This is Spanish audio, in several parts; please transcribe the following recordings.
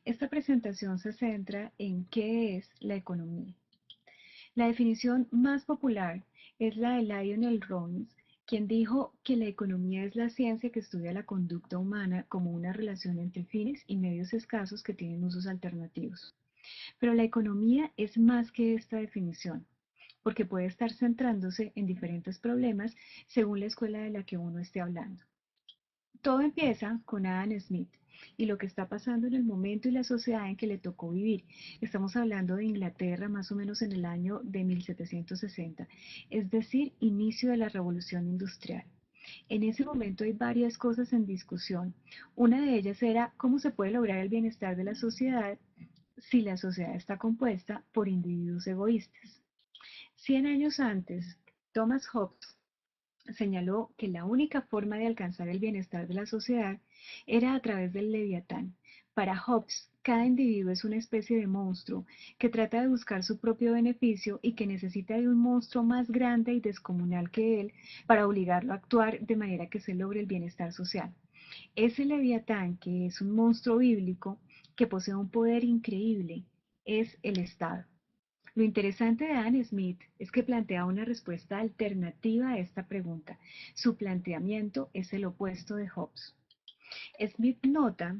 Esta presentación se centra en qué es la economía. La definición más popular es la de Lionel Robbins, quien dijo que la economía es la ciencia que estudia la conducta humana como una relación entre fines y medios escasos que tienen usos alternativos. Pero la economía es más que esta definición, porque puede estar centrándose en diferentes problemas según la escuela de la que uno esté hablando. Todo empieza con Adam Smith y lo que está pasando en el momento y la sociedad en que le tocó vivir. Estamos hablando de Inglaterra más o menos en el año de 1760, es decir, inicio de la Revolución Industrial. En ese momento hay varias cosas en discusión. Una de ellas era cómo se puede lograr el bienestar de la sociedad si la sociedad está compuesta por individuos egoístas. 100 años antes, Thomas Hobbes señaló que la única forma de alcanzar el bienestar de la sociedad era a través del leviatán. Para Hobbes, cada individuo es una especie de monstruo que trata de buscar su propio beneficio y que necesita de un monstruo más grande y descomunal que él para obligarlo a actuar de manera que se logre el bienestar social. Ese leviatán, que es un monstruo bíblico que posee un poder increíble, es el Estado. Lo interesante de Adam Smith es que plantea una respuesta alternativa a esta pregunta. Su planteamiento es el opuesto de Hobbes. Smith nota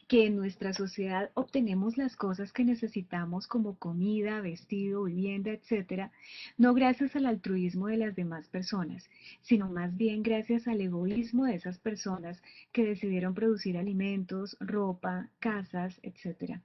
que en nuestra sociedad obtenemos las cosas que necesitamos como comida, vestido, vivienda, etcétera, no gracias al altruismo de las demás personas, sino más bien gracias al egoísmo de esas personas que decidieron producir alimentos, ropa, casas, etcétera.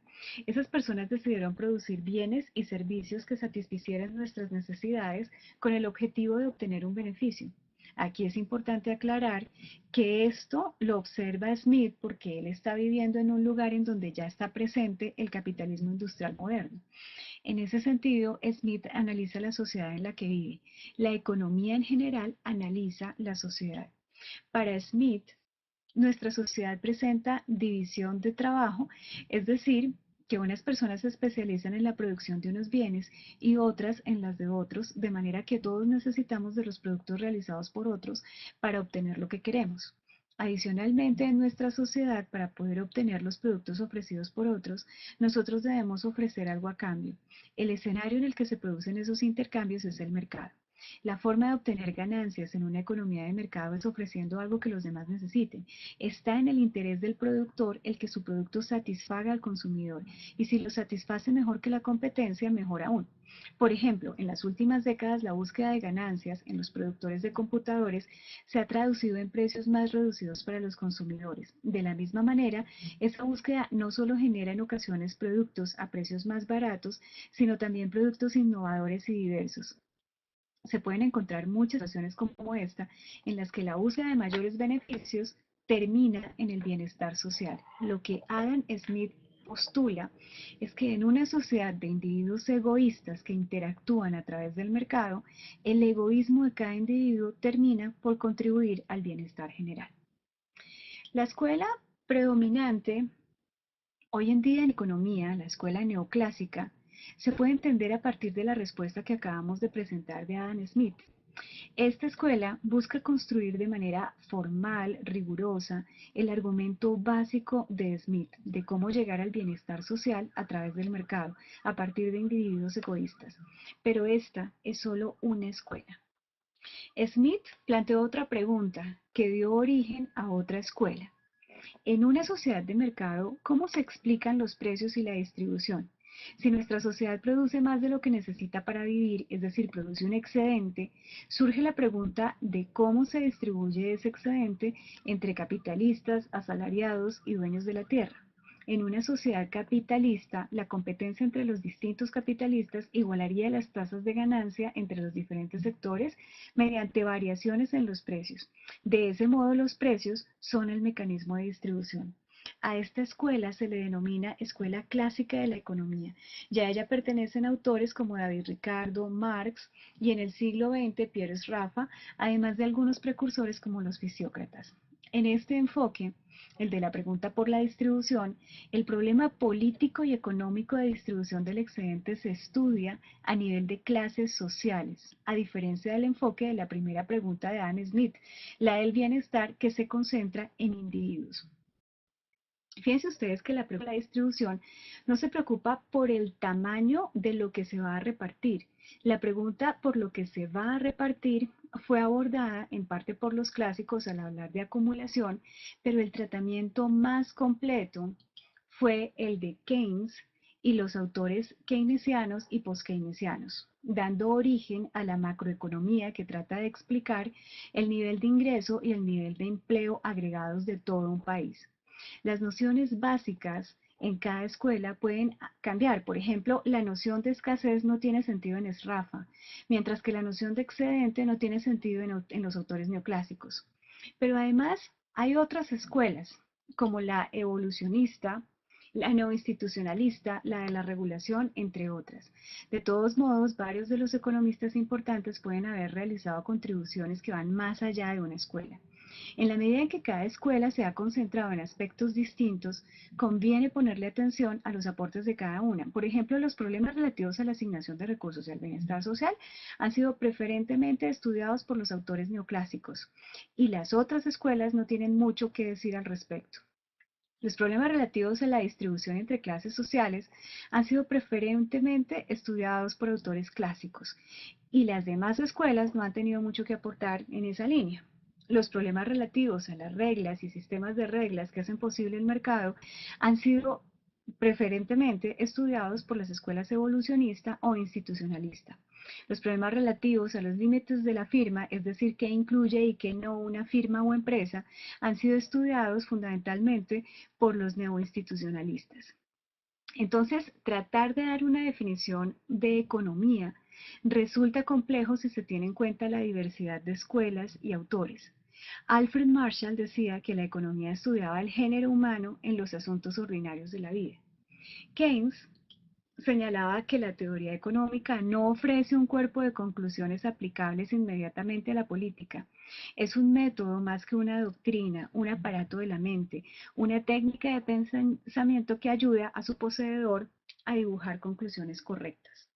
Esas personas decidieron producir bienes y servicios que satisficieran nuestras necesidades con el objetivo de obtener un beneficio. Aquí es importante aclarar que esto lo observa Smith porque él está viviendo en un lugar en donde ya está presente el capitalismo industrial moderno. En ese sentido, Smith analiza la sociedad en la que vive. La economía en general analiza la sociedad. Para Smith, nuestra sociedad presenta división de trabajo, es decir, que unas personas se especializan en la producción de unos bienes y otras en las de otros, de manera que todos necesitamos de los productos realizados por otros para obtener lo que queremos. Adicionalmente, en nuestra sociedad, para poder obtener los productos ofrecidos por otros, nosotros debemos ofrecer algo a cambio. El escenario en el que se producen esos intercambios es el mercado. La forma de obtener ganancias en una economía de mercado es ofreciendo algo que los demás necesiten. Está en el interés del productor el que su producto satisfaga al consumidor y si lo satisface mejor que la competencia, mejor aún. Por ejemplo, en las últimas décadas la búsqueda de ganancias en los productores de computadores se ha traducido en precios más reducidos para los consumidores. De la misma manera, esta búsqueda no solo genera en ocasiones productos a precios más baratos, sino también productos innovadores y diversos. Se pueden encontrar muchas situaciones como esta en las que la búsqueda de mayores beneficios termina en el bienestar social. Lo que Adam Smith postula es que en una sociedad de individuos egoístas que interactúan a través del mercado, el egoísmo de cada individuo termina por contribuir al bienestar general. La escuela predominante hoy en día en economía, la escuela neoclásica, se puede entender a partir de la respuesta que acabamos de presentar de Adam Smith. Esta escuela busca construir de manera formal, rigurosa, el argumento básico de Smith de cómo llegar al bienestar social a través del mercado, a partir de individuos egoístas. Pero esta es solo una escuela. Smith planteó otra pregunta que dio origen a otra escuela. En una sociedad de mercado, ¿cómo se explican los precios y la distribución? Si nuestra sociedad produce más de lo que necesita para vivir, es decir, produce un excedente, surge la pregunta de cómo se distribuye ese excedente entre capitalistas, asalariados y dueños de la tierra. En una sociedad capitalista, la competencia entre los distintos capitalistas igualaría las tasas de ganancia entre los diferentes sectores mediante variaciones en los precios. De ese modo, los precios son el mecanismo de distribución. A esta escuela se le denomina escuela clásica de la economía. Ya a ella pertenecen autores como David Ricardo, Marx y en el siglo XX Pierre Sraffa, además de algunos precursores como los fisiócratas. En este enfoque, el de la pregunta por la distribución, el problema político y económico de distribución del excedente se estudia a nivel de clases sociales, a diferencia del enfoque de la primera pregunta de Adam Smith, la del bienestar que se concentra en individuos. Fíjense ustedes que la pregunta de la distribución no se preocupa por el tamaño de lo que se va a repartir. La pregunta por lo que se va a repartir fue abordada en parte por los clásicos al hablar de acumulación, pero el tratamiento más completo fue el de Keynes y los autores keynesianos y post-keynesianos, dando origen a la macroeconomía que trata de explicar el nivel de ingreso y el nivel de empleo agregados de todo un país. Las nociones básicas en cada escuela pueden cambiar. Por ejemplo, la noción de escasez no tiene sentido en Sraffa, mientras que la noción de excedente no tiene sentido en los autores neoclásicos. Pero además hay otras escuelas, como la evolucionista, la neoinstitucionalista, la de la regulación, entre otras. De todos modos, varios de los economistas importantes pueden haber realizado contribuciones que van más allá de una escuela. En la medida en que cada escuela se ha concentrado en aspectos distintos, conviene ponerle atención a los aportes de cada una. Por ejemplo, los problemas relativos a la asignación de recursos y al bienestar social han sido preferentemente estudiados por los autores neoclásicos, y las otras escuelas no tienen mucho que decir al respecto. Los problemas relativos a la distribución entre clases sociales han sido preferentemente estudiados por autores clásicos, y las demás escuelas no han tenido mucho que aportar en esa línea. Los problemas relativos a las reglas y sistemas de reglas que hacen posible el mercado han sido preferentemente estudiados por las escuelas evolucionista o institucionalista. Los problemas relativos a los límites de la firma, es decir, qué incluye y qué no una firma o empresa, han sido estudiados fundamentalmente por los neoinstitucionalistas. Entonces, tratar de dar una definición de economía resulta complejo si se tiene en cuenta la diversidad de escuelas y autores. Alfred Marshall decía que la economía estudiaba el género humano en los asuntos ordinarios de la vida. Keynes señalaba que la teoría económica no ofrece un cuerpo de conclusiones aplicables inmediatamente a la política. Es un método más que una doctrina, un aparato de la mente, una técnica de pensamiento que ayuda a su poseedor a dibujar conclusiones correctas.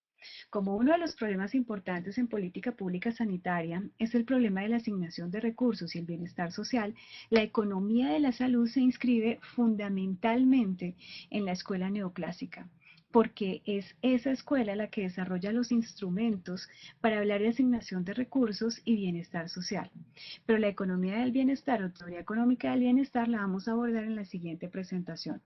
Como uno de los problemas importantes en política pública sanitaria es el problema de la asignación de recursos y el bienestar social, la economía de la salud se inscribe fundamentalmente en la escuela neoclásica, porque es esa escuela la que desarrolla los instrumentos para hablar de asignación de recursos y bienestar social. Pero la economía del bienestar o teoría económica del bienestar la vamos a abordar en la siguiente presentación.